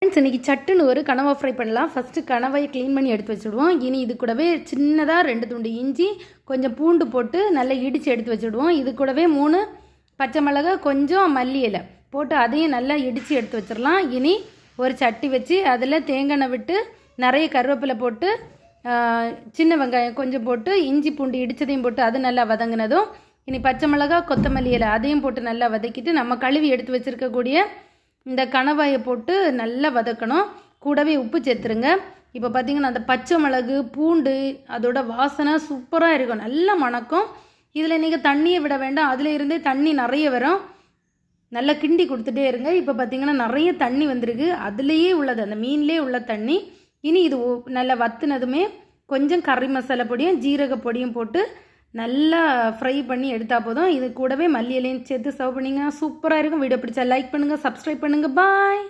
இன்றைக்கி சட்டுன்னு ஒரு கனவா ஃப்ரை பண்ணலாம். ஃபஸ்ட்டு கனவாயை க்ளீன் பண்ணி எடுத்து வச்சுடுவோம். இனி இது கூடவே சின்னதாக 2 துண்டு இஞ்சி, கொஞ்சம் பூண்டு போட்டு நல்லா இடித்து எடுத்து வச்சுடுவோம். இது கூடவே 3 பச்சை மிளகா, கொஞ்சம் மல்லி இலை போட்டு அதையும் நல்லா இடித்து எடுத்து வச்சிடலாம். இனி ஒரு சட்டி வச்சு அதில் தேங்காய் விட்டு நிறைய கருவேப்பிலை போட்டு சின்ன வெங்காயம் கொஞ்சம் போட்டு இஞ்சி பூண்டு இடித்ததையும் போட்டு அது நல்லா வதங்கினதும் இனி பச்சை மிளகா, கொத்தமல்லி இலை அதையும் போட்டு நல்லா வதக்கிட்டு நம்ம கழுவி எடுத்து வச்சுருக்கக்கூடிய இந்த கணவாயை போட்டு நல்லா வதக்கணும். கூடவே உப்பு சேர்த்துருங்க. இப்போ பார்த்திங்கன்னா அந்த பச்சை மிளகு, பூண்டு அதோட வாசனை சூப்பராக இருக்கும், நல்லா மணக்கும். இதில் நீங்கள் தண்ணியை விட வேண்டாம், அதில் இருந்தே தண்ணி நிறைய வரும். நல்லா கிண்டி கொடுத்துட்டே இருங்க. இப்போ பார்த்திங்கன்னா நிறைய தண்ணி வந்திருக்கு, அதுலேயே உள்ளது அந்த மீன்லேயே உள்ள தண்ணி. இனி இது நல்லா வத்துனதுமே கொஞ்சம் கறி மசாலா பொடியும் ஜீரக பொடியும் போட்டு நல்லா ஃப்ரை பண்ணி எடுத்தால் போதும். இது கூடவே மல்லி இலையும் சேர்த்து சர்வ் பண்ணிங்கன்னா சூப்பராக இருக்கும். வீடியோ பிடிச்சா லைக் பண்ணுங்கள், சப்ஸ்கிரைப் பண்ணுங்கள். பாய்.